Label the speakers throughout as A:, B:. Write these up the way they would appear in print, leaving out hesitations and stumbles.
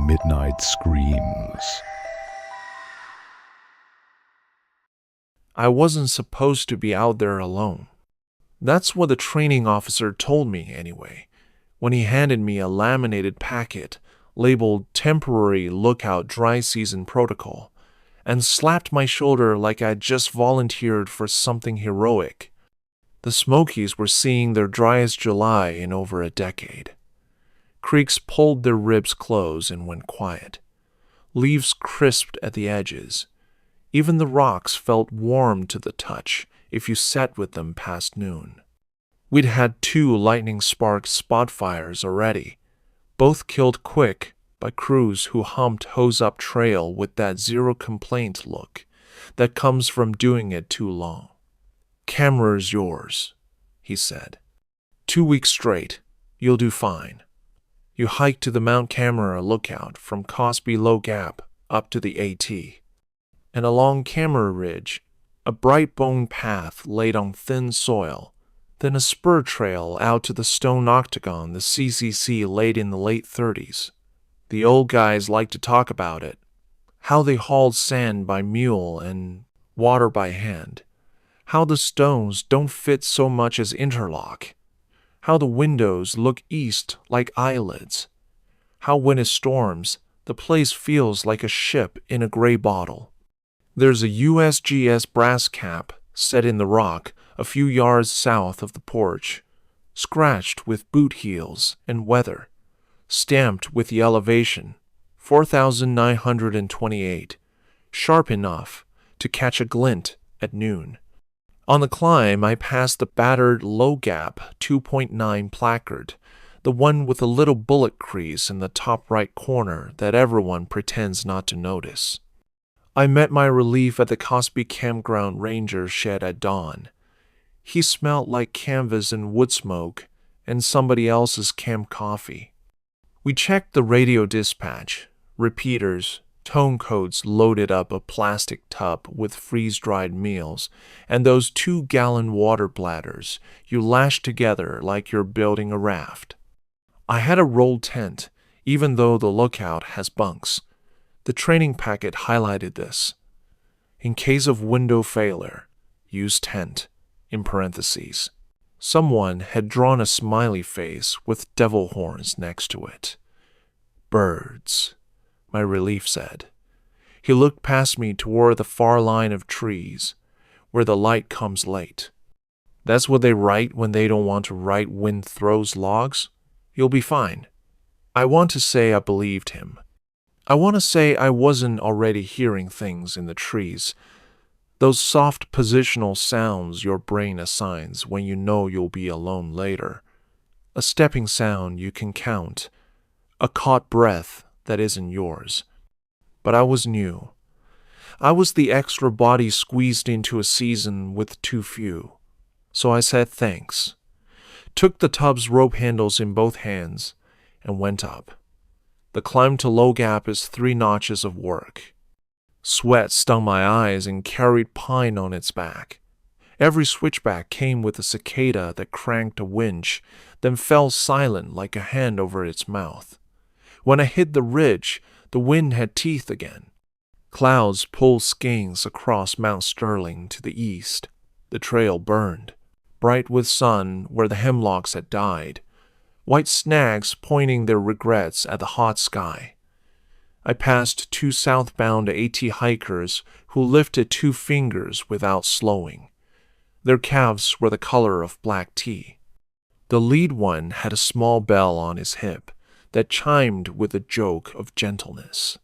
A: midnight screams.
B: I wasn't supposed to be out there alone. That's what the training officer told me anyway, when he handed me a laminated packet labeled Temporary Lookout Dry Season Protocol and slapped my shoulder like I'd just volunteered for something heroic. The Smokies were seeing their driest July in over a decade. Creeks pulled their ribs close and went quiet. Leaves crisped at the edges. Even the rocks felt warm to the touch if you sat with them past noon. We'd had 2 lightning-spark spot fires already, both killed quick by crews who humped hose-up trail with that zero-complaint look that comes from doing it too long. "Camera's yours," he said. 2 weeks straight, you'll do fine. You hike to the Mount Camera lookout from Cosby Low Gap up to the AT. And along Camera Ridge, a bright bone path laid on thin soil, then a spur trail out to the stone octagon the CCC laid in the late 30s. The old guys like to talk about it, how they hauled sand by mule and water by hand, how the stones don't fit so much as interlock, how the windows look east like eyelids, how when it storms, the place feels like a ship in a gray bottle. There's a USGS brass cap set in the rock a few yards south of the porch, scratched with boot heels and weather, stamped with the elevation, 4,928, sharp enough to catch a glint at noon. On the climb, I passed the battered Low Gap 2.9 placard, the one with a little bullet crease in the top right corner that everyone pretends not to notice. I met my relief at the Cosby Campground Ranger shed at dawn. He smelled like canvas and wood smoke and somebody else's camp coffee. We checked the radio dispatch, repeaters, tone codes loaded up a plastic tub with freeze-dried meals, and those 2-gallon water bladders you lash together like you're building a raft. I had a rolled tent, even though the lookout has bunks. The training packet highlighted this. In case of window failure, use tent, in parentheses. Someone had drawn a smiley face with devil horns next to it. "Birds," my relief said. He looked past me toward the far line of trees, where the light comes late. "That's what they write when they don't want to write wind throws logs? You'll be fine." I want to say I believed him. I want to say I wasn't already hearing things in the trees, those soft positional sounds your brain assigns when you know you'll be alone later. A stepping sound you can count, a caught breath that isn't yours. But I was new. I was the extra body squeezed into a season with too few. So I said thanks, took the tub's rope handles in both hands, and went up. The climb to Low Gap is 3 notches of work. Sweat stung my eyes and carried pine on its back. Every switchback came with a cicada that cranked a winch, then fell silent like a hand over its mouth. When I hit the ridge, the wind had teeth again. Clouds pulled skeins across Mount Sterling to the east. The trail burned, bright with sun where the hemlocks had died, white snags pointing their regrets at the hot sky. I passed 2 southbound AT hikers who lifted 2 fingers without slowing. Their calves were the color of black tea. The lead one had a small bell on his hip that chimed with a joke of gentleness.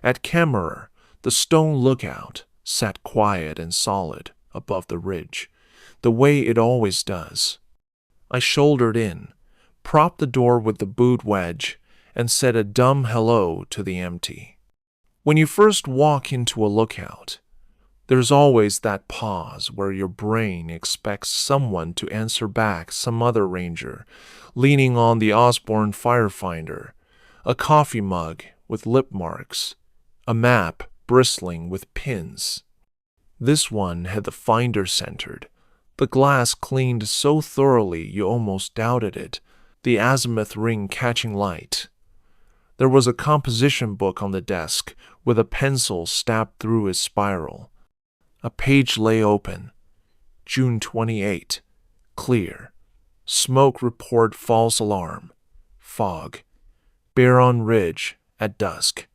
B: At Camera, the stone lookout sat quiet and solid above the ridge, the way it always does. I shouldered in, propped the door with the boot wedge, and said a dumb hello to the empty. When you first walk into a lookout, there's always that pause where your brain expects someone to answer back some other ranger, leaning on the Osborne firefinder, a coffee mug with lip marks, a map bristling with pins. This one had the finder centered, the glass cleaned so thoroughly you almost doubted it, the azimuth ring catching light. There was a composition book on the desk with a pencil stabbed through its spiral. A page lay open. June 28. Clear. Smoke report false alarm. Fog. Bear on ridge at dusk.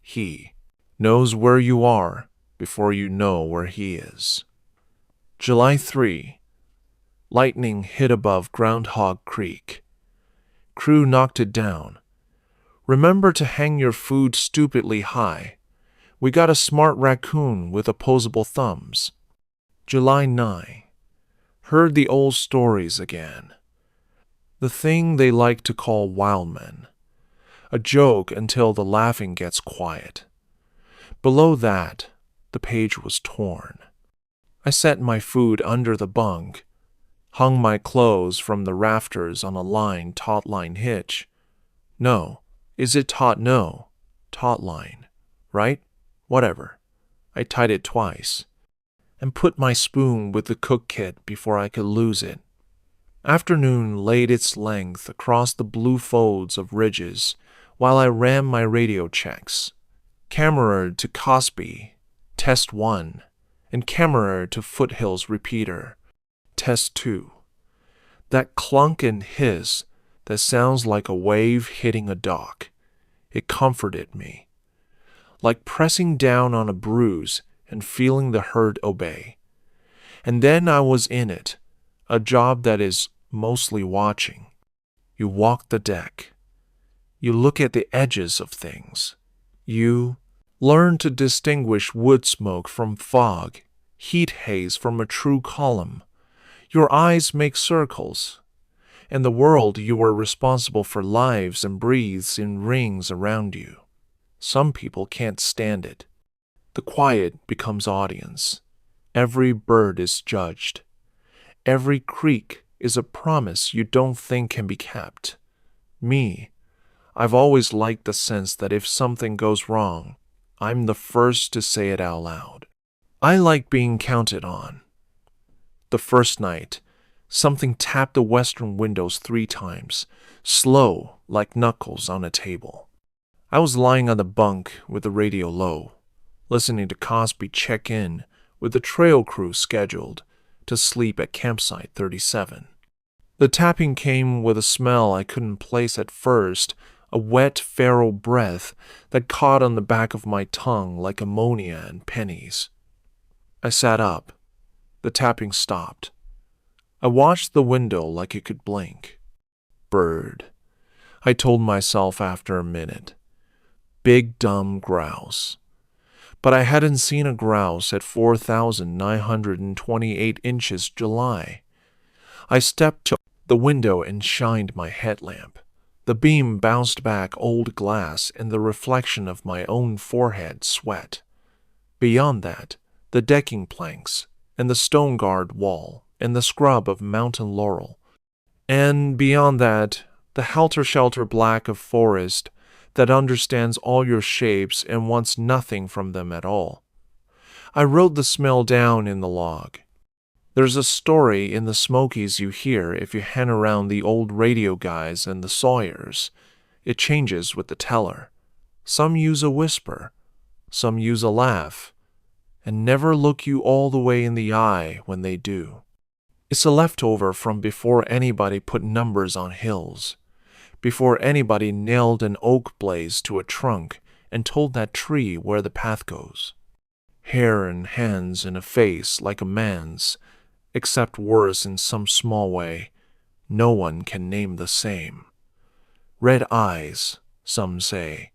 B: He knows where you are before you know where he is. July 3. Lightning hit above Groundhog Creek. Crew knocked it down. Remember to hang your food stupidly high. We got a smart raccoon with opposable thumbs. July 9. Heard the old stories again. The thing they like to call wildmen. A joke until the laughing gets quiet. Below that, the page was torn. I set my food under the bunk, hung my clothes from the rafters on a taut line hitch. No, is it taut? No, taut line, right? Whatever. I tied it twice, and put my spoon with the cook kit before I could lose it. Afternoon laid its length across the blue folds of ridges while I ran my radio checks. Camera to Cosby, test 1, and camera to Foothills repeater, test 2. That clunk and hiss that sounds like a wave hitting a dock. It comforted me. Like pressing down on a bruise and feeling the hurt obey. And then I was in it, a job that is mostly watching. You walk the deck. You look at the edges of things. You learn to distinguish wood smoke from fog, heat haze from a true column. Your eyes make circles, and the world you are responsible for lives and breathes in rings around you. Some people can't stand it. The quiet becomes audience. Every bird is judged. Every creak is a promise you don't think can be kept. Me, I've always liked the sense that if something goes wrong, I'm the first to say it out loud. I like being counted on. The first night, something tapped the western windows 3 times, slow like knuckles on a table. I was lying on the bunk with the radio low, listening to Cosby check in with the trail crew scheduled to sleep at campsite 37. The tapping came with a smell I couldn't place at first, a wet feral breath that caught on the back of my tongue like ammonia and pennies. I sat up. The tapping stopped. I watched the window like it could blink. Bird, I told myself after a minute. Big dumb grouse. But I hadn't seen a grouse at 4,928 inches July. I stepped to the window and shined my headlamp. The beam bounced back old glass and the reflection of my own forehead sweat. Beyond that, the decking planks and the stone guard wall and the scrub of mountain laurel. And beyond that, the helter-skelter black of forest that understands all your shapes and wants nothing from them at all. I wrote the smell down in the log. There's a story in the Smokies you hear if you hang around the old radio guys and the Sawyers. It changes with the teller. Some use a whisper, some use a laugh, and never look you all the way in the eye when they do. It's a leftover from before anybody put numbers on hills, before anybody nailed an oak blaze to a trunk and told that tree where the path goes. Hair and hands and a face like a man's, except worse in some small way, no one can name the same. Red eyes, some say.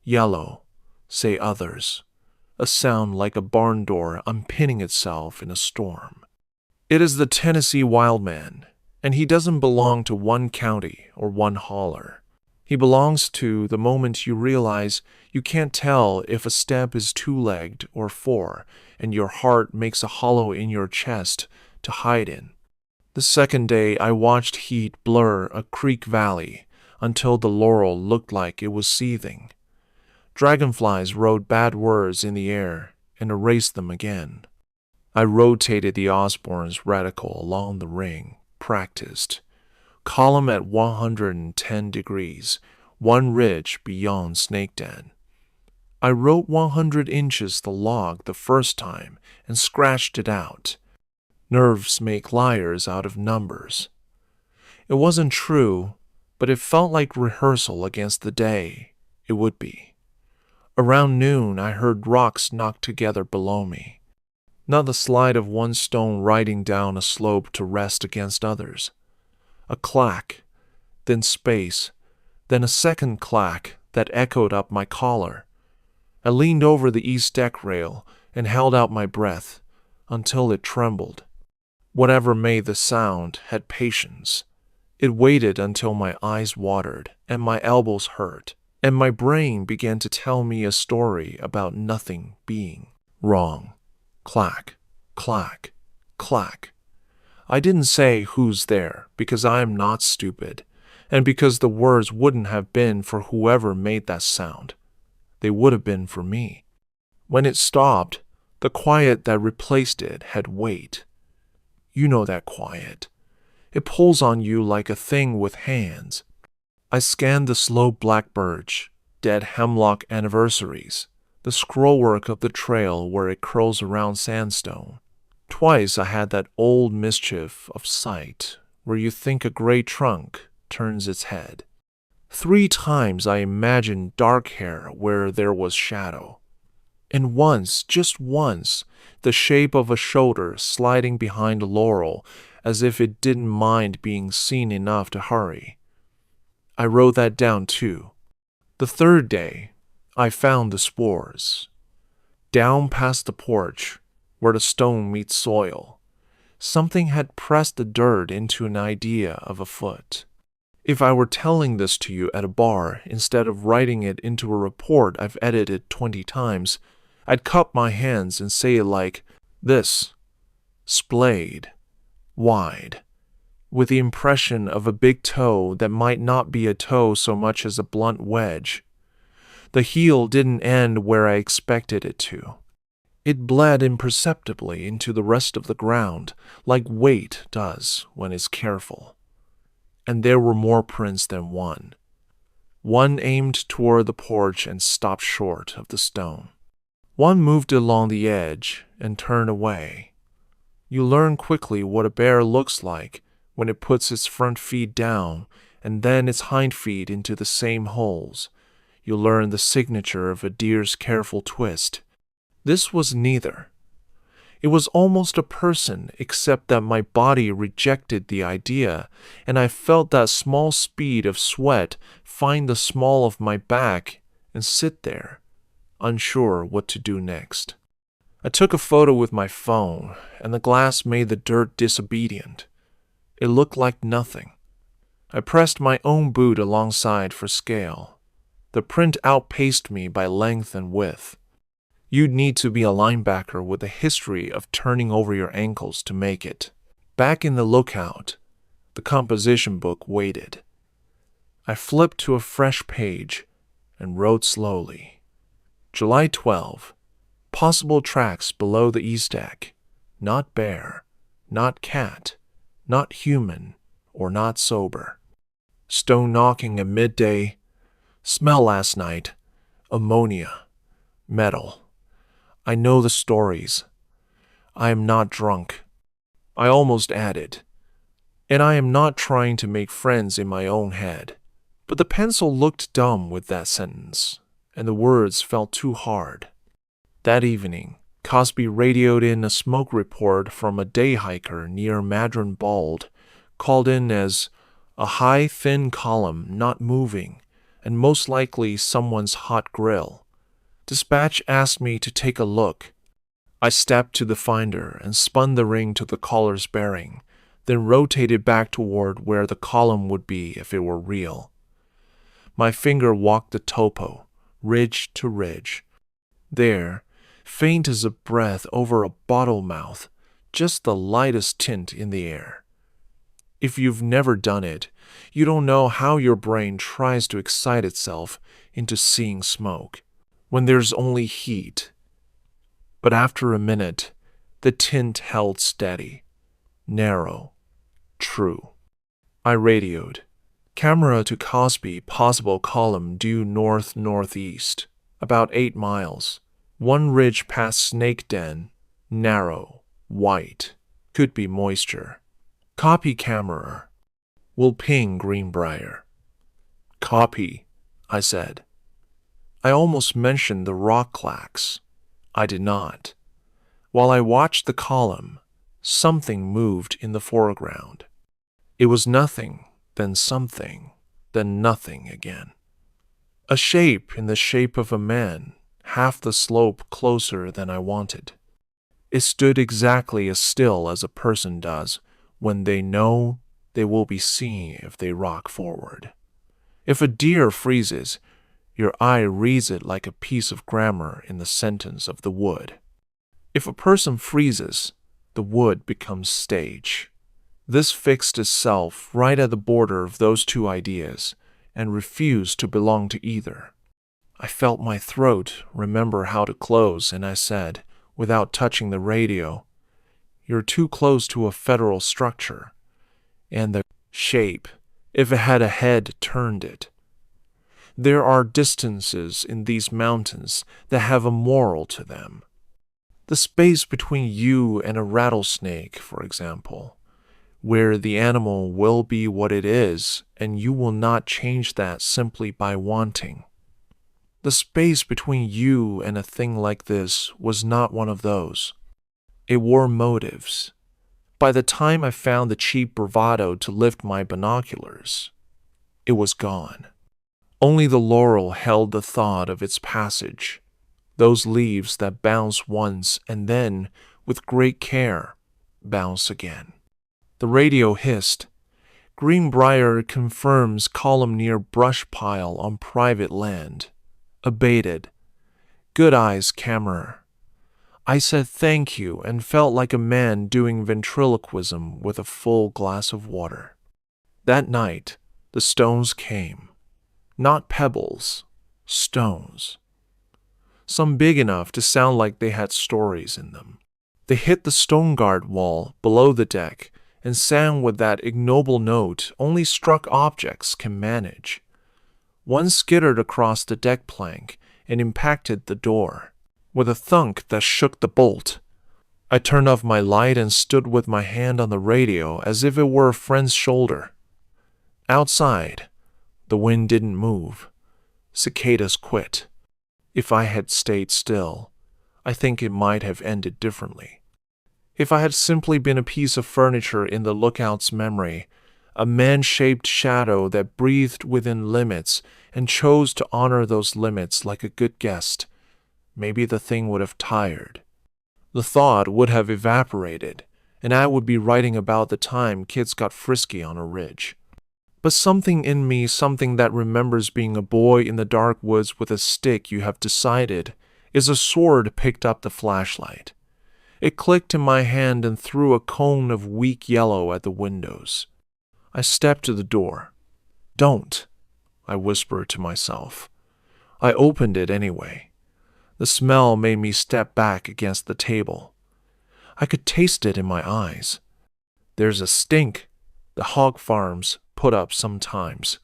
B: Yellow, say others. A sound like a barn door unpinning itself in a storm. It is the Tennessee wildman, and he doesn't belong to one county or one holler. He belongs to the moment you realize you can't tell if a step is 2-legged or 4, and your heart makes a hollow in your chest to hide in. The second day I watched heat blur a creek valley until the laurel looked like it was seething. Dragonflies wrote bad words in the air and erased them again. I rotated the Osborne's reticle along the ring, practiced. Column at 110 degrees, one ridge beyond Snake Den. I wrote 100 inches the log the first time and scratched it out. Nerves make liars out of numbers. It wasn't true, but it felt like rehearsal against the day it would be. Around noon, I heard rocks knock together below me. Not the slide of one stone riding down a slope to rest against others. A clack, then space, then a second clack that echoed up my collar. I leaned over the east deck rail and held out my breath until it trembled. Whatever made the sound had patience. It waited until my eyes watered and my elbows hurt, and my brain began to tell me a story about nothing being wrong. Clack, clack, clack. I didn't say who's there because I am not stupid, and because the words wouldn't have been for whoever made that sound. They would have been for me. When it stopped, the quiet that replaced it had weight. You know that quiet. It pulls on you like a thing with hands. I scanned the slow black birch, dead hemlock anniversaries, the scrollwork of the trail where it curls around sandstone. Twice I had that old mischief of sight where you think a gray trunk turns its head. 3 times I imagined dark hair where there was shadow. And once, just once, the shape of a shoulder sliding behind a laurel as if it didn't mind being seen enough to hurry. I wrote that down too. The 3rd day, I found the spores. Down past the porch, where the stone meets soil, something had pressed the dirt into an idea of a foot. If I were telling this to you at a bar instead of writing it into a report I've edited 20 times, I'd cup my hands and say it like this, splayed, wide, with the impression of a big toe that might not be a toe so much as a blunt wedge. The heel didn't end where I expected it to. It bled imperceptibly into the rest of the ground, like weight does when it's careful. And there were more prints than one. One aimed toward the porch and stopped short of the stone. One moved along the edge and turned away. You learn quickly what a bear looks like when it puts its front feet down and then its hind feet into the same holes. You learn the signature of a deer's careful twist. This was neither. It was almost a person, except that my body rejected the idea, and I felt that small speed of sweat find the small of my back and sit there, unsure what to do next. I took a photo with my phone, and the glass made the dirt disobedient. It looked like nothing. I pressed my own boot alongside for scale. The print outpaced me by length and width. You'd need to be a linebacker with a history of turning over your ankles to make it. Back in the lookout, the composition book waited. I flipped to a fresh page and wrote slowly. July 12. Possible tracks below the east deck. Not bear, not cat, not human, or not sober. Stone knocking at midday. Smell last night. Ammonia. Metal. I know the stories. I am not drunk. I almost added. And I am not trying to make friends in my own head. But the pencil looked dumb with that sentence, and the words felt too hard. That evening, Cosby radioed in a smoke report from a day hiker near Madron Bald, called in as a high, thin column not moving, and most likely someone's hot grill. Dispatch asked me to take a look. I stepped to the finder and spun the ring to the collar's bearing, then rotated back toward where the column would be if it were real. My finger walked the topo, ridge to ridge. There, faint as a breath over a bottle mouth, just the lightest tint in the air. If you've never done it, you don't know how your brain tries to excite itself into seeing smoke when there's only heat. But after a minute, the tint held steady, narrow, true. I radioed. Camera to Cosby, possible column due north-northeast, about 8 miles. One ridge past Snake Den, narrow, white, could be moisture. Copy camera. Will ping Greenbrier. Copy, I said. I almost mentioned the rock clacks. I did not. While I watched the column, something moved in the foreground. It was nothing, then something, then nothing again. A shape in the shape of a man, half the slope closer than I wanted. It stood exactly as still as a person does when they know they will be seen if they rock forward. If a deer freezes, your eye reads it like a piece of grammar in the sentence of the wood. If a person freezes, the wood becomes stage. This fixed itself right at the border of those two ideas and refused to belong to either. I felt my throat remember how to close, and I said, without touching the radio, "You're too close to a federal structure." And the shape, if it had a head, turned it. There are distances in these mountains that have a moral to them. The space between you and a rattlesnake, for example, where the animal will be what it is and you will not change that simply by wanting. The space between you and a thing like this was not one of those. It wore motives. By the time I found the cheap bravado to lift my binoculars, it was gone. Only the laurel held the thought of its passage, those leaves that bounce once and then, with great care, bounce again. The radio hissed. Greenbrier confirms column near brush pile on private land. Abated. Good eyes, camera. I said thank you and felt like a man doing ventriloquism with a full glass of water. That night, the stones came. Not pebbles, stones. Some big enough to sound like they had stories in them. They hit the stone guard wall below the deck and sang with that ignoble note only struck objects can manage. One skittered across the deck plank and impacted the door, with a thunk that shook the bolt. I turned off my light and stood with my hand on the radio as if it were a friend's shoulder. Outside, the wind didn't move. Cicadas quit. If I had stayed still, I think it might have ended differently. If I had simply been a piece of furniture in the lookout's memory, a man-shaped shadow that breathed within limits and chose to honor those limits like a good guest, maybe the thing would have tired. The thought would have evaporated, and I would be writing about the time kids got frisky on a ridge. But something in me, something that remembers being a boy in the dark woods with a stick you have decided is a sword, picked up the flashlight. It clicked in my hand and threw a cone of weak yellow at the windows. I stepped to the door. "Don't," I whispered to myself. I opened it anyway. The smell made me step back against the table. I could taste it in my eyes. There's a stink the hog farms put up sometimes.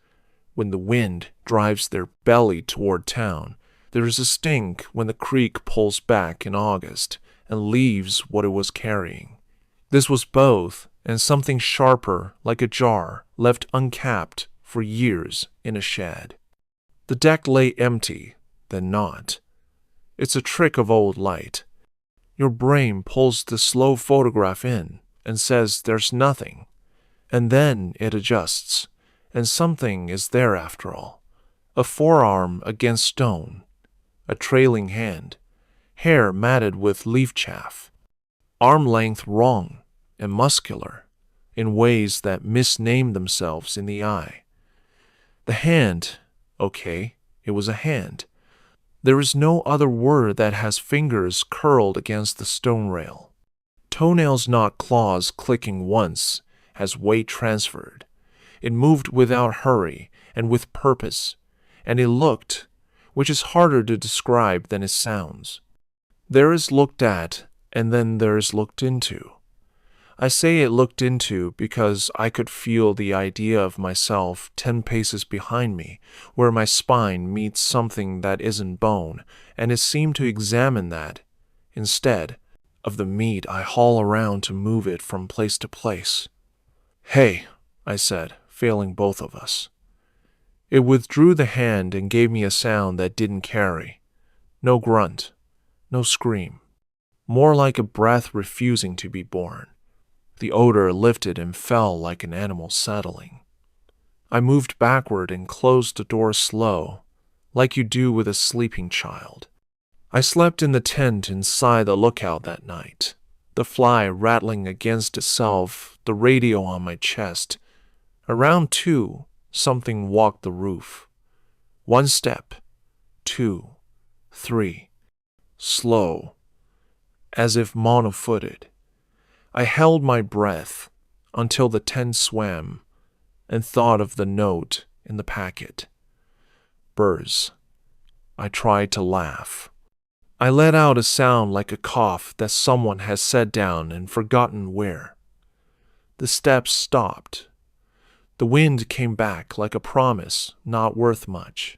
B: When the wind drives their belly toward town, there is a stink when the creek pulls back in August and leaves what it was carrying. This was both, and something sharper, like a jar, left uncapped for years in a shed. The deck lay empty, then not. It's a trick of old light. Your brain pulls the slow photograph in and says there's nothing, and then it adjusts, and something is there after all. A forearm against stone, a trailing hand, hair matted with leaf chaff, arm length wrong and muscular in ways that misname themselves in the eye. The hand, okay, it was a hand. There is no other word that has fingers curled against the stone rail. Toenails, not claws, clicking once has weight transferred. It moved without hurry and with purpose, and it looked, which is harder to describe than it sounds. There is looked at, and then there is looked into. I say it looked into because I could feel the idea of myself 10 paces behind me, where my spine meets something that isn't bone, and it seemed to examine that, instead of the meat I haul around to move it from place to place. "Hey," I said, failing both of us. It withdrew the hand and gave me a sound that didn't carry. No grunt, no scream. More like a breath refusing to be born. The odor lifted and fell like an animal settling. I moved backward and closed the door slow, like you do with a sleeping child. I slept in the tent inside the lookout that night, the fly rattling against itself, the radio on my chest. Around 2, something walked the roof. 1 step, 2, 3, slow, as if mono-footed. I held my breath until the tent swam and thought of the note in the packet. Birds. I tried to laugh. I let out a sound like a cough that someone has set down and forgotten where. The steps stopped. The wind came back like a promise not worth much.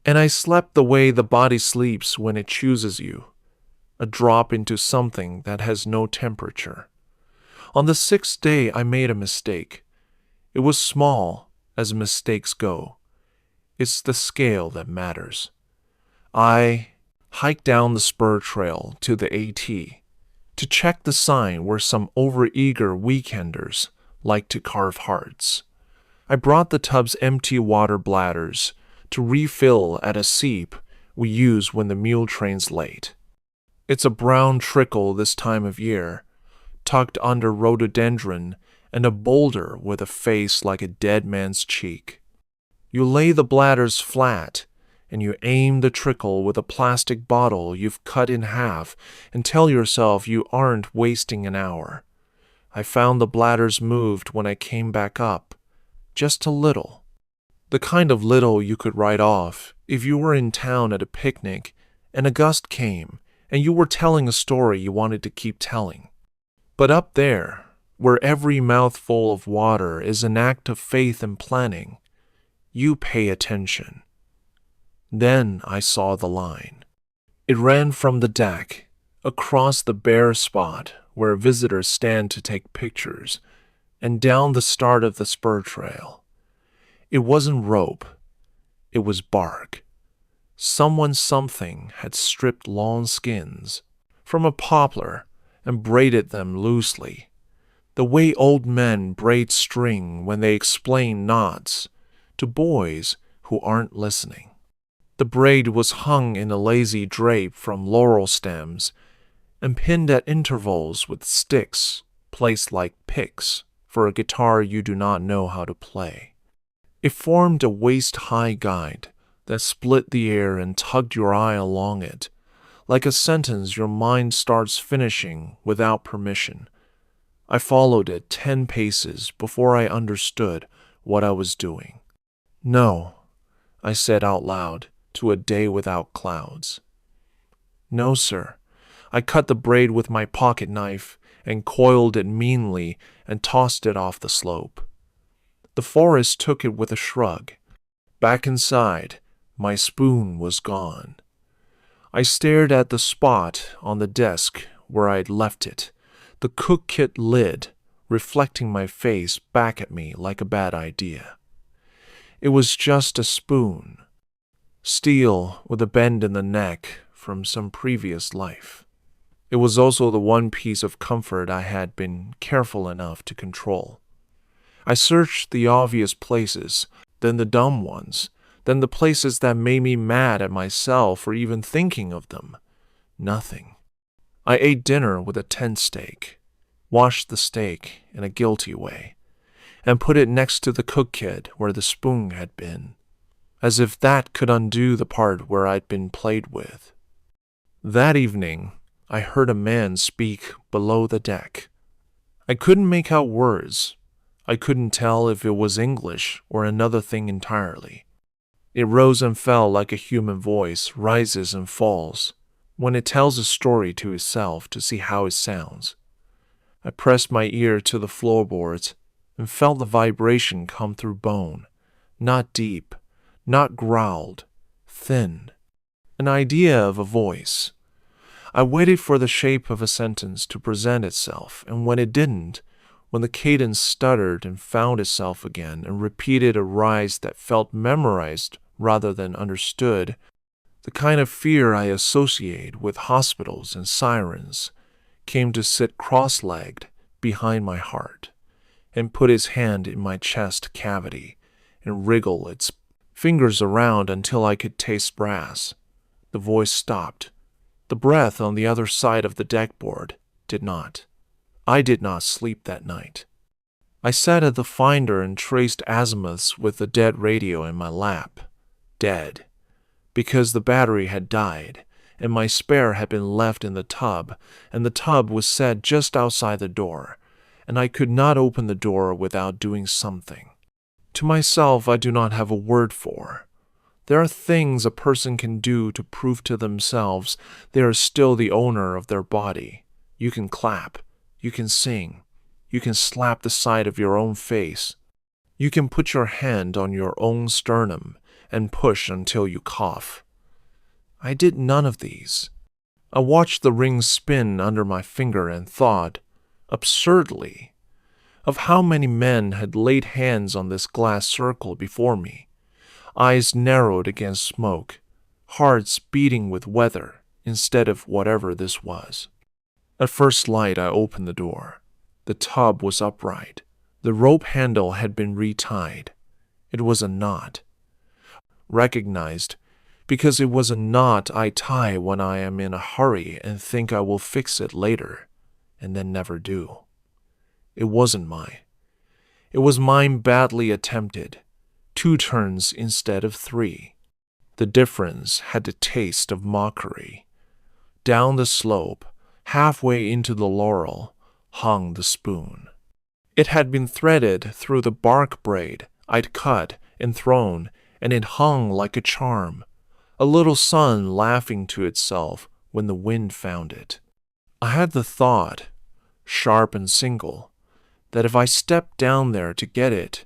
B: And I slept the way the body sleeps when it chooses you, a drop into something that has no temperature. On the 6th day, I made a mistake. It was small, as mistakes go. It's the scale that matters. I hiked down the spur trail to the AT to check the sign where some overeager weekenders like to carve hearts. I brought the tub's empty water bladders to refill at a seep we use when the mule train's late. It's a brown trickle this time of year, tucked under rhododendron and a boulder with a face like a dead man's cheek. You lay the bladders flat, and you aim the trickle with a plastic bottle you've cut in half and tell yourself you aren't wasting an hour. I found the bladders moved when I came back up, just a little. The kind of little you could write off if you were in town at a picnic and a gust came and you were telling a story you wanted to keep telling. But up there, where every mouthful of water is an act of faith and planning, you pay attention. Then I saw the line. It ran from the deck, across the bare spot where visitors stand to take pictures, and down the start of the spur trail. It wasn't rope. It was bark. Something had stripped long skins from a poplar and braided them loosely, the way old men braid string when they explain knots to boys who aren't listening. The braid was hung in a lazy drape from laurel stems and pinned at intervals with sticks placed like picks for a guitar you do not know how to play. It formed a waist-high guide that split the air and tugged your eye along it, like a sentence your mind starts finishing without permission. I followed it 10 paces before I understood what I was doing. "No," I said out loud to a day without clouds. "No, sir." I cut the braid with my pocket knife and coiled it meanly and tossed it off the slope. The forest took it with a shrug. Back inside, my spoon was gone. I stared at the spot on the desk where I'd left it, the cook kit lid reflecting my face back at me like a bad idea. It was just a spoon, steel with a bend in the neck from some previous life. It was also the one piece of comfort I had been careful enough to control. I searched the obvious places, then the dumb ones, then the places that made me mad at myself for even thinking of them. Nothing. I ate dinner with a tent steak, washed the steak in a guilty way, and put it next to the cook kit where the spoon had been, as if that could undo the part where I'd been played with. That evening, I heard a man speak below the deck. I couldn't make out words. I couldn't tell if it was English or another thing entirely. It rose and fell like a human voice rises and falls when it tells a story to itself to see how it sounds. I pressed my ear to the floorboards and felt the vibration come through bone, not deep, not growled, thin, an idea of a voice. I waited for the shape of a sentence to present itself, and when it didn't, when the cadence stuttered and found itself again and repeated a rise that felt memorized rather than understood, the kind of fear I associate with hospitals and sirens came to sit cross-legged behind my heart and put its hand in my chest cavity and wriggle its fingers around until I could taste brass. The voice stopped. The breath on the other side of the deckboard did not. I did not sleep that night. I sat at the finder and traced azimuths with the dead radio in my lap. Dead. Because the battery had died, and my spare had been left in the tub, and the tub was set just outside the door, and I could not open the door without doing something. To myself I do not have a word for. There are things a person can do to prove to themselves they are still the owner of their body. You can clap. You can sing. You can slap the side of your own face. You can put your hand on your own sternum and push until you cough. I did none of these. I watched the rings spin under my finger and thought, absurdly, of how many men had laid hands on this glass circle before me, eyes narrowed against smoke, hearts beating with weather instead of whatever this was. At first light, I opened the door. The tub was upright. The rope handle had been retied. It was a knot. Recognized, because it was a knot I tie when I am in a hurry and think I will fix it later, and then never do. It wasn't mine. It was mine badly attempted. 2 turns instead of 3. The difference had the taste of mockery. Down the slope, halfway into the laurel, hung the spoon. It had been threaded through the bark braid I'd cut and thrown, and it hung like a charm, a little sun laughing to itself when the wind found it. I had the thought, sharp and single, that if I stepped down there to get it,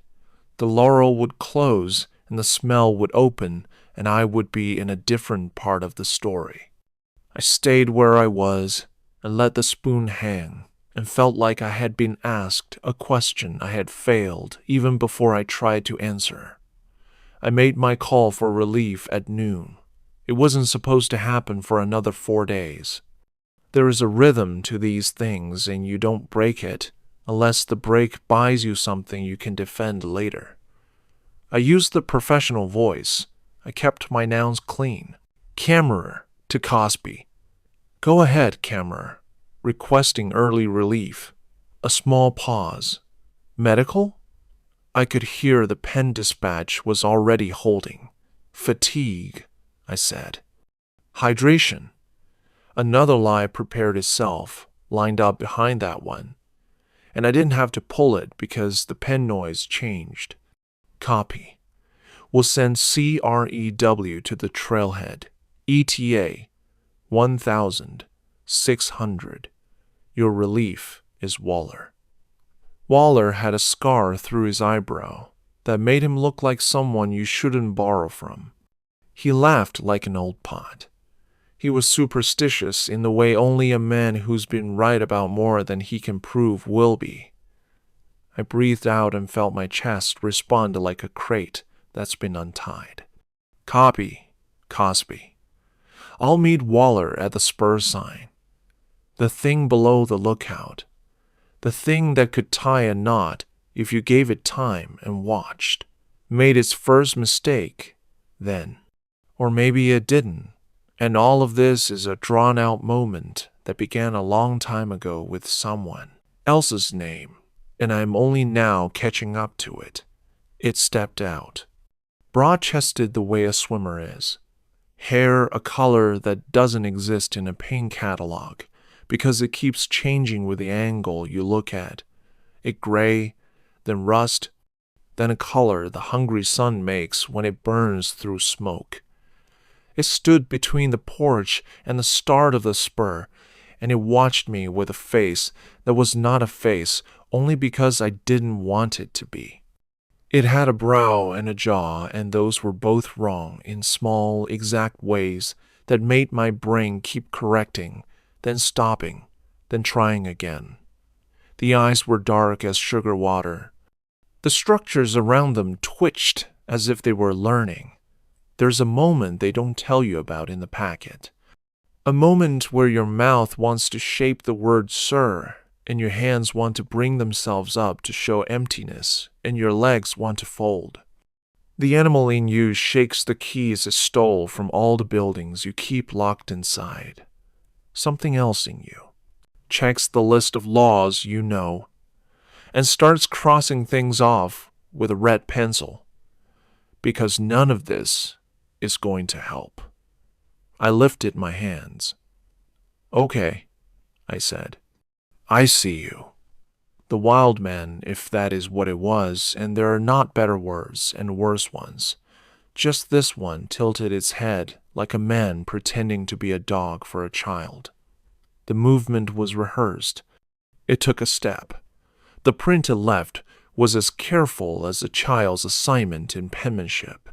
B: the laurel would close and the smell would open and I would be in a different part of the story. I stayed where I was and let the spoon hang and felt like I had been asked a question I had failed even before I tried to answer. I made my call for relief at noon. It wasn't supposed to happen for another 4 days. There is a rhythm to these things and you don't break it unless the break buys you something you can defend later. I used the professional voice. I kept my nouns clean. Camera to Cosby. Go ahead, camera. Requesting early relief. A small pause. Medical? I could hear the pen dispatch was already holding. Fatigue, I said. Hydration. Another lie prepared itself, lined up behind that one. And I didn't have to pull it because the pen noise changed. Copy. We'll send CREW to the trailhead. ETA 1,600. Your relief is Waller. Waller had a scar through his eyebrow that made him look like someone you shouldn't borrow from. He laughed like an old pot. He was superstitious in the way only a man who's been right about more than he can prove will be. I breathed out and felt my chest respond like a crate that's been untied. Copy, Cosby. I'll meet Waller at the spur sign. The thing below the lookout. The thing that could tie a knot if you gave it time and watched. Made its first mistake then. Or maybe it didn't. And all of this is a drawn-out moment that began a long time ago with someone else's name, and I'm only now catching up to it. It stepped out. Broad-chested the way a swimmer is. Hair a color that doesn't exist in a paint catalog because it keeps changing with the angle you look at. It gray, then rust, then a color the hungry sun makes when it burns through smoke. It stood between the porch and the start of the spur, and it watched me with a face that was not a face only because I didn't want it to be. It had a brow and a jaw, and those were both wrong in small, exact ways that made my brain keep correcting, then stopping, then trying again. The eyes were dark as sugar water. The structures around them twitched as if they were learning. There's a moment they don't tell you about in the packet. A moment where your mouth wants to shape the word sir, and your hands want to bring themselves up to show emptiness, and your legs want to fold. The animal in you shakes the keys it stole from all the buildings you keep locked inside. Something else in you checks the list of laws you know, and starts crossing things off with a red pencil, because none of this is going to help. I lifted my hands. Okay, I said. I see you. The wild man, if that is what it was, and there are not better words and worse ones. Just this one tilted its head like a man pretending to be a dog for a child. The movement was rehearsed. It took a step. The print it left was as careful as a child's assignment in penmanship.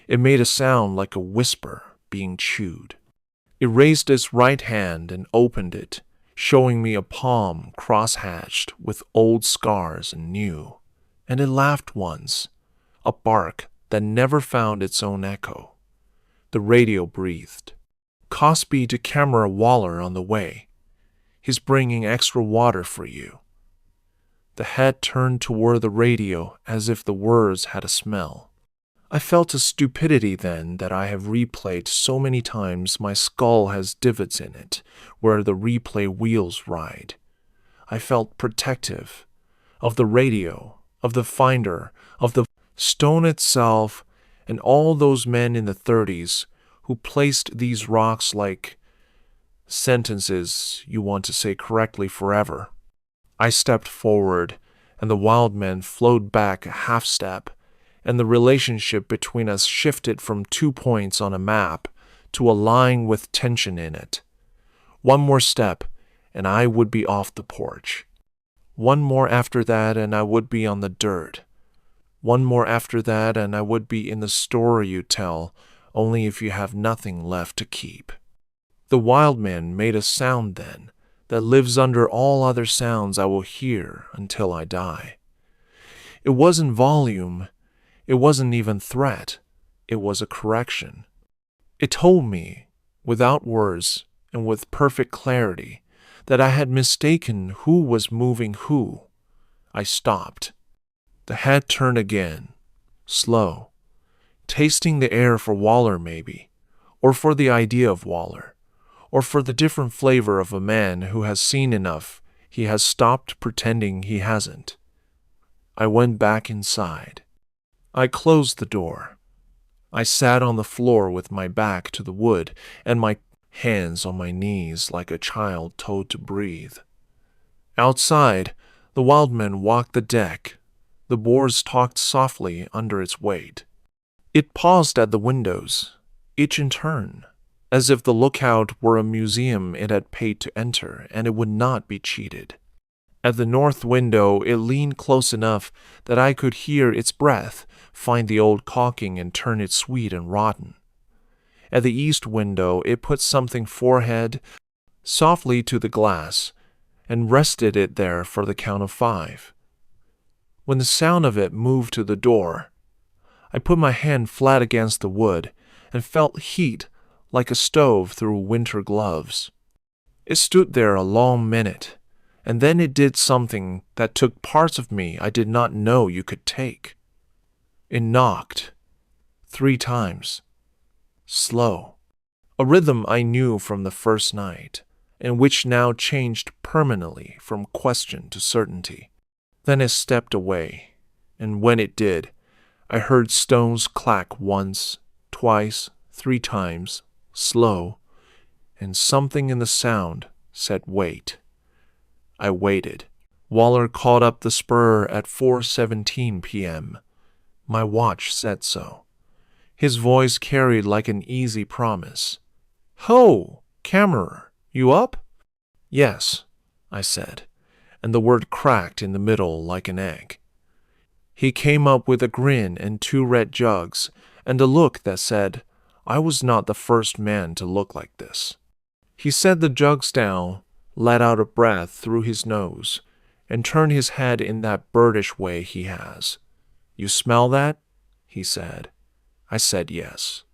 B: It made a sound like a whisper being chewed. It raised its right hand and opened it, showing me a palm cross-hatched with old scars and new. And it laughed once, a bark that never found its own echo. The radio breathed. Cosby to Camera Waller on the way. He's bringing extra water for you. The head turned toward the radio as if the words had a smell. I felt a stupidity then that I have replayed so many times my skull has divots in it where the replay wheels ride. I felt protective of the radio, of the finder, of the stone itself, and all those men in the 30s who placed these rocks like sentences you want to say correctly forever. I stepped forward, and the wild man flowed back a half step, and the relationship between us shifted from 2 points on a map to a line with tension in it. One more step, and I would be off the porch. One more after that, and I would be on the dirt. One more after that, and I would be in the story you tell, only if you have nothing left to keep. The wild man made a sound then that lives under all other sounds I will hear until I die. It wasn't volume. It wasn't even threat. It was a correction. It told me, without words and with perfect clarity, that I had mistaken who was moving who. I stopped. The head turned again, slow, tasting the air for Waller maybe, or for the idea of Waller, or for the different flavor of a man who has seen enough he has stopped pretending he hasn't. I went back inside. I closed the door. I sat on the floor with my back to the wood and my hands on my knees like a child told to breathe. Outside, the wild man walked the deck. The boards talked softly under its weight. It paused at the windows, each in turn, as if the lookout were a museum it had paid to enter and it would not be cheated. At the north window, it leaned close enough that I could hear its breath find the old caulking and turn it sweet and rotten. At the east window, it put something forehead softly to the glass and rested it there for the count of 5. When the sound of it moved to the door, I put my hand flat against the wood and felt heat like a stove through winter gloves. It stood there a long minute, and then it did something that took parts of me I did not know you could take. It knocked 3 times, slow, a rhythm I knew from the first night, and which now changed permanently from question to certainty. Then it stepped away, and when it did, I heard stones clack once, twice, 3 times, slow, and something in the sound said wait. I waited. Waller caught up the spur at 4:17 p.m. My watch said so. His voice carried like an easy promise. "Ho, Camerer, you up?" Yes, I said, and the word cracked in the middle like an egg. He came up with a grin and 2 red jugs, and a look that said, I was not the first man to look like this. He set the jugs down, let out a breath through his nose, and turned his head in that birdish way he has. You smell that? He said. I said yes.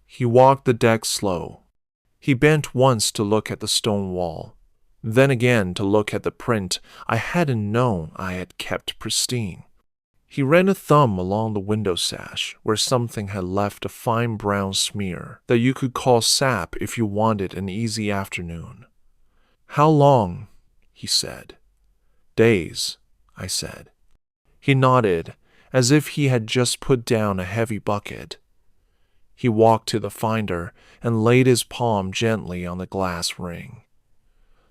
B: He walked the deck slow. He bent once to look at the stone wall, then again to look at the print I hadn't known I had kept pristine. He ran a thumb along the window sash where something had left a fine brown smear that you could call sap if you wanted an easy afternoon. How long? He said. Days, I said. He nodded, as if he had just put down a heavy bucket. He walked to the finder and laid his palm gently on the glass ring.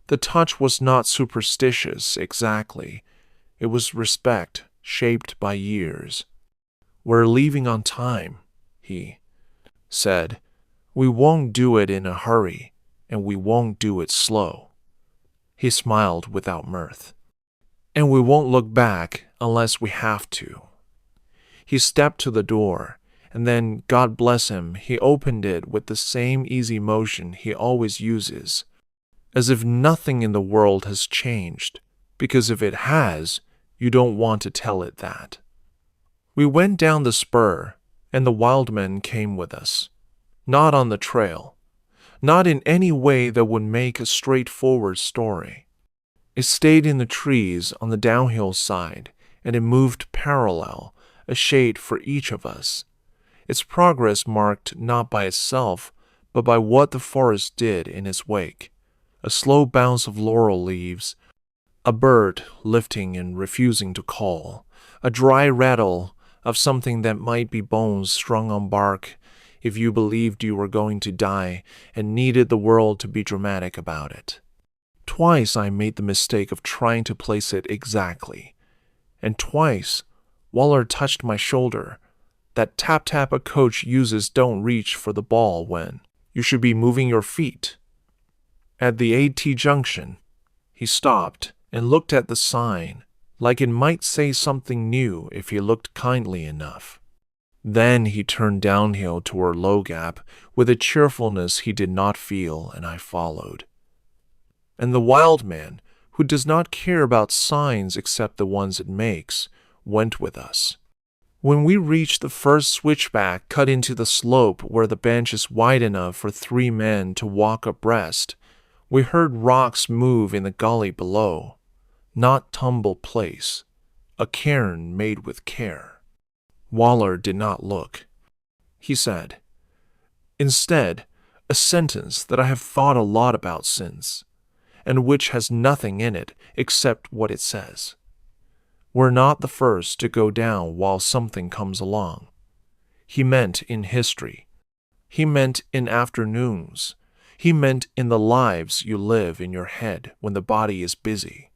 B: The touch was not superstitious exactly. It was respect shaped by years. We're leaving on time, he said. We won't do it in a hurry, and we won't do it slow. He smiled without mirth. And we won't look back unless we have to. He stepped to the door, and then, God bless him, he opened it with the same easy motion he always uses, as if nothing in the world has changed, because if it has, you don't want to tell it that. We went down the spur, and the wild men came with us. Not on the trail. Not in any way that would make a straightforward story. It stayed in the trees on the downhill side, and it moved parallel, a shade for each of us. Its progress marked not by itself, but by what the forest did in its wake. A slow bounce of laurel leaves, a bird lifting and refusing to call, a dry rattle of something that might be bones strung on bark if you believed you were going to die and needed the world to be dramatic about it. Twice I made the mistake of trying to place it exactly, and twice Waller touched my shoulder. That tap-tap a coach uses don't reach for the ball when you should be moving your feet. At the AT junction, he stopped and looked at the sign, like it might say something new if he looked kindly enough. Then he turned downhill toward Low Gap with a cheerfulness he did not feel, and I followed. And the wild man, who does not care about signs except the ones it makes, went with us. When we reached the first switchback cut into the slope where the bench is wide enough for 3 men to walk abreast, we heard rocks move in the gully below. Not tumble place, a cairn made with care. Waller did not look. He said, instead, a sentence that I have thought a lot about since, and which has nothing in it except what it says. We're not the first to go down while something comes along. He meant in history. He meant in afternoons. He meant in the lives you live in your head when the body is busy.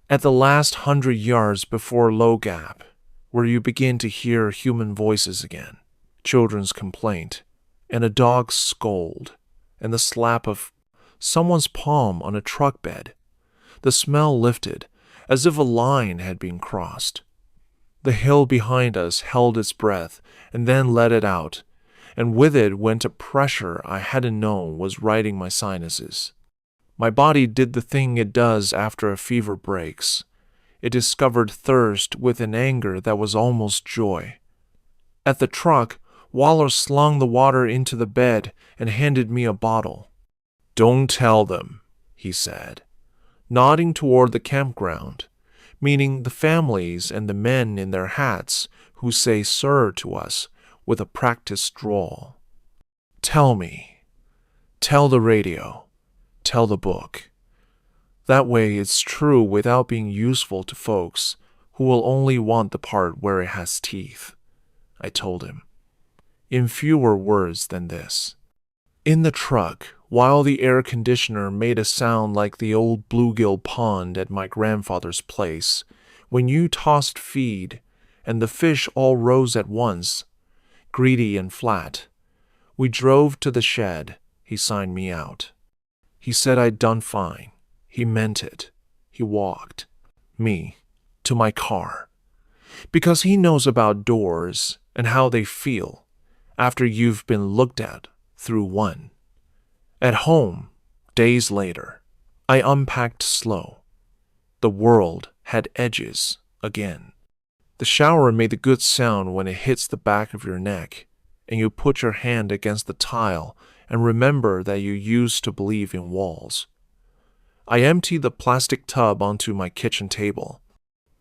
B: At the last 100 yards before Low Gap, where you begin to hear human voices again, children's complaint, and a dog's scold, and the slap of someone's palm on a truck bed, the smell lifted, as if a line had been crossed. The hill behind us held its breath and then let it out, and with it went a pressure I hadn't known was riding my sinuses. My body did the thing it does after a fever breaks. It discovered thirst with an anger that was almost joy. At the truck, Waller slung the water into the bed and handed me a bottle. Don't tell them, he said, nodding toward the campground, meaning the families and the men in their hats who say sir to us with a practiced drawl. Tell me. Tell the radio. Tell the book. That way it's true without being useful to folks who will only want the part where it has teeth, I told him, in fewer words than this. In the truck, while the air conditioner made a sound like the old bluegill pond at my grandfather's place, when you tossed feed and the fish all rose at once, greedy and flat, we drove to the shed. He signed me out. He said I'd done fine. He meant it. He walked me to my car. Because he knows about doors and how they feel after you've been looked at through one. At home, days later, I unpacked slow. The world had edges again. The shower made the good sound when it hits the back of your neck, and you put your hand against the tile and remember that you used to believe in walls. I emptied the plastic tub onto my kitchen table.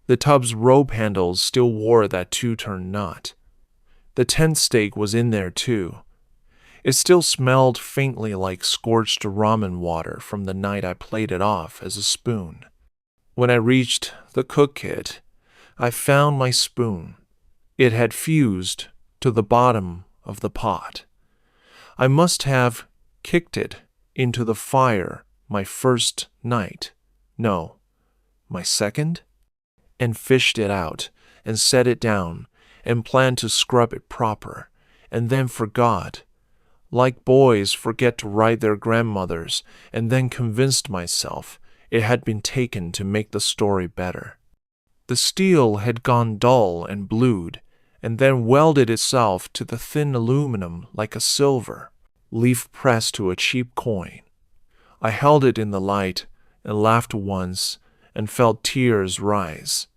B: The tub's rope handles still wore that two-turn knot. The tent stake was in there too. It still smelled faintly like scorched ramen water from the night I played it off as a spoon. When I reached the cook kit, I found my spoon. It had fused to the bottom of the pot. I must have kicked it into the fire my first night. No, my second? And fished it out and set it down and planned to scrub it proper, and then forgot, like boys forget to write their grandmothers, and then convinced myself it had been taken to make the story better. The steel had gone dull and blued, and then welded itself to the thin aluminum like a silver, leaf pressed to a cheap coin. I held it in the light and laughed once and felt tears rise,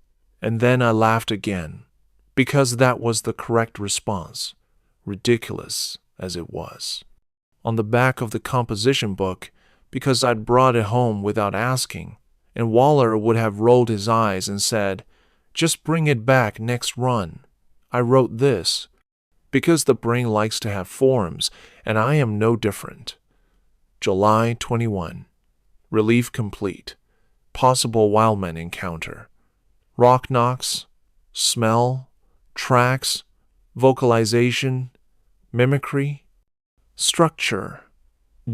B: and then I laughed again, because that was the correct response, ridiculous as it was. On the back of the composition book, because I'd brought it home without asking, and Waller would have rolled his eyes and said, "Just bring it back next run," I wrote this, because the brain likes to have forms, and I am no different. July 21. Relief complete. Possible wildman encounter. Rock knocks, smell, tracks, vocalization, mimicry, structure,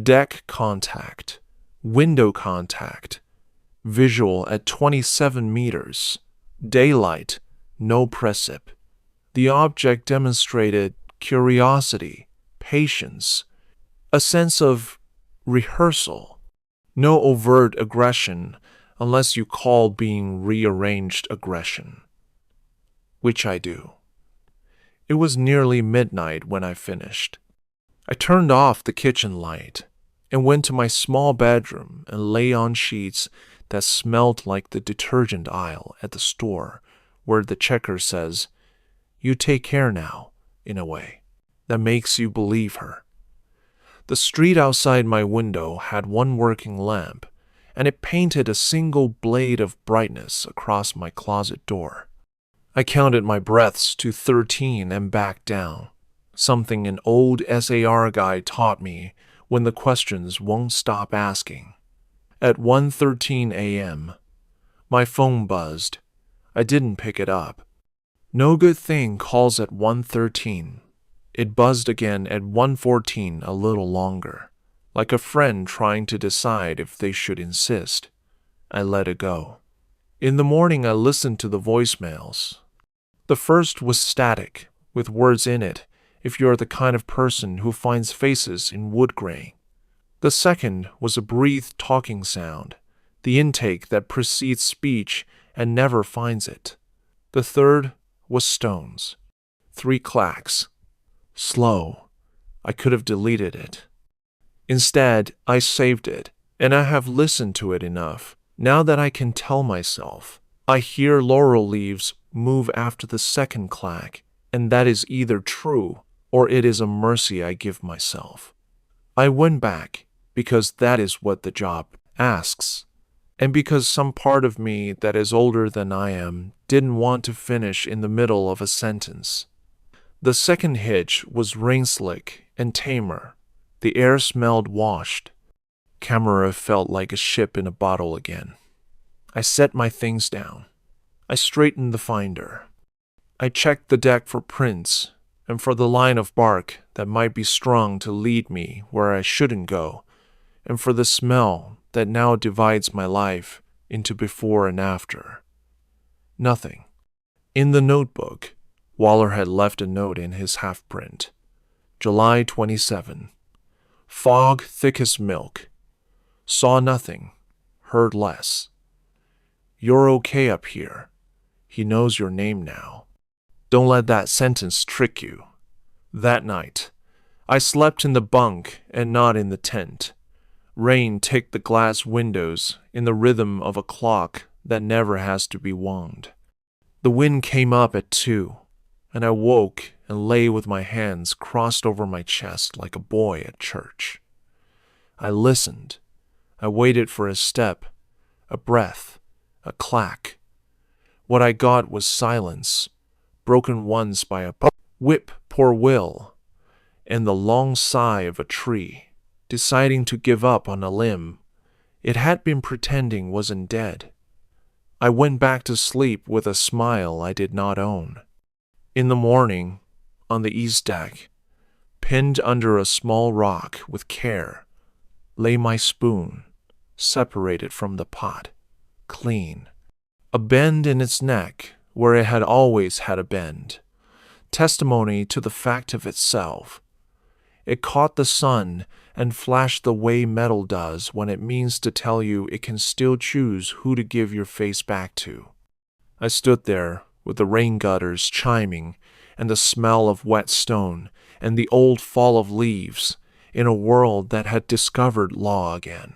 B: deck contact, window contact, visual at 27 meters, daylight, no precip. The object demonstrated curiosity, patience, a sense of rehearsal, no overt aggression unless you call being rearranged aggression, which I do. It was nearly midnight when I finished. I turned off the kitchen light and went to my small bedroom and lay on sheets that smelled like the detergent aisle at the store where the checker says, "You take care now," in a way that makes you believe her. The street outside my window had one working lamp, and it painted a single blade of brightness across my closet door. I counted my breaths to 13 and backed down, something an old SAR guy taught me when the questions won't stop asking. At 1:13 a.m., my phone buzzed. I didn't pick it up. No good thing calls at 1:13. It buzzed again at 1:14, a little longer, like a friend trying to decide if they should insist. I let it go. In the morning, I listened to the voicemails. The first was static, with words in it, if you're the kind of person who finds faces in wood grain. The second was a breathed talking sound, the intake that precedes speech and never finds it. The third was stones. 3 clacks. Slow. I could have deleted it. Instead, I saved it, and I have listened to it enough, now that I can tell myself. I hear laurel leaves move after the second clack, and that is either true or it is a mercy I give myself. I went back because that is what the job asks, and because some part of me that is older than I am didn't want to finish in the middle of a sentence. The second hitch was rain-slick and tamer. The air smelled washed. Camera felt like a ship in a bottle again. I set my things down. I straightened the finder. I checked the deck for prints and for the line of bark that might be strung to lead me where I shouldn't go, and for the smell that now divides my life into before and after. Nothing. In the notebook, Waller had left a note in his half-print. July 27. Fog thick as milk. Saw nothing. heard less. You're okay up here. He knows your name now. Don't let that sentence trick you. That night, I slept in the bunk and not in the tent. Rain ticked the glass windows in the rhythm of a clock that never has to be wound. The wind came up at 2, and I woke and lay with my hands crossed over my chest like a boy at church. I listened. I waited for a step, a breath, a clack. What I got was silence, broken once by a whip poor will, and the long sigh of a tree, deciding to give up on a limb it had been pretending wasn't dead. I went back to sleep with a smile I did not own. In the morning, on the east deck, pinned under a small rock with care, lay my spoon, separated from the pot, clean. A bend in its neck where it had always had a bend, testimony to the fact of itself. It caught the sun and flashed the way metal does when it means to tell you it can still choose who to give your face back to. I stood there with the rain gutters chiming and the smell of wet stone and the old fall of leaves in a world that had discovered law again.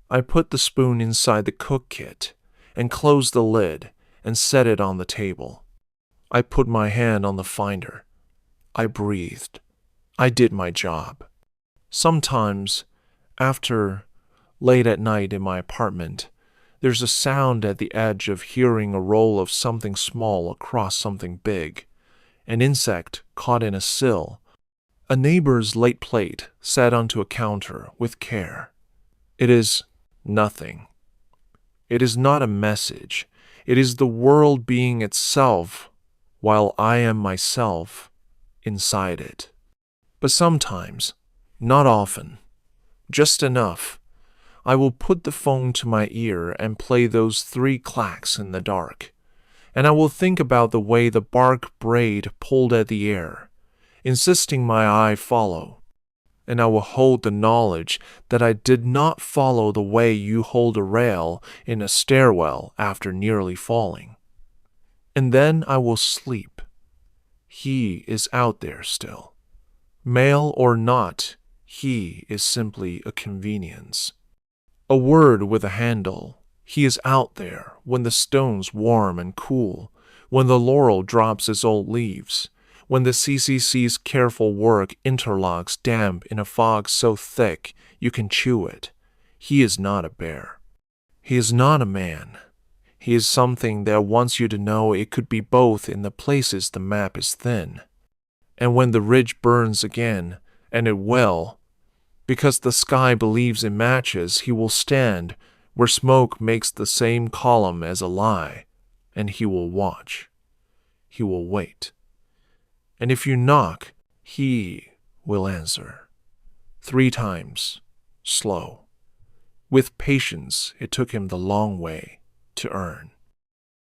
B: I put the spoon inside the cook kit and closed the lid and set it on the table. I put my hand on the finder. I breathed. I did my job. Sometimes, after late at night in my apartment, there's a sound at the edge of hearing a roll of something small across something big, an insect caught in a sill, a neighbor's late plate set onto a counter with care. It is nothing. It is not a message. It is the world being itself, while I am myself inside it. But sometimes, not often, just enough, I will put the phone to my ear and play those 3 clacks in the dark, and I will think about the way the bark braid pulled at the air, insisting my eye follow, and I will hold the knowledge that I did not follow the way you hold a rail in a stairwell after nearly falling. And then I will sleep. He is out there still. Male or not, he is simply a convenience. A word with a handle. He is out there when the stone's warm and cool, when the laurel drops its old leaves, when the CCC's careful work interlocks damp in a fog so thick you can chew it. He is not a bear. He is not a man. He is something that wants you to know it could be both in the places the map is thin. And when the ridge burns again, and it will, because the sky believes in matches, he will stand where smoke makes the same column as a lie, and he will watch. He will wait. And if you knock, he will answer. 3 times, slow. With patience, it took him the long way to earn.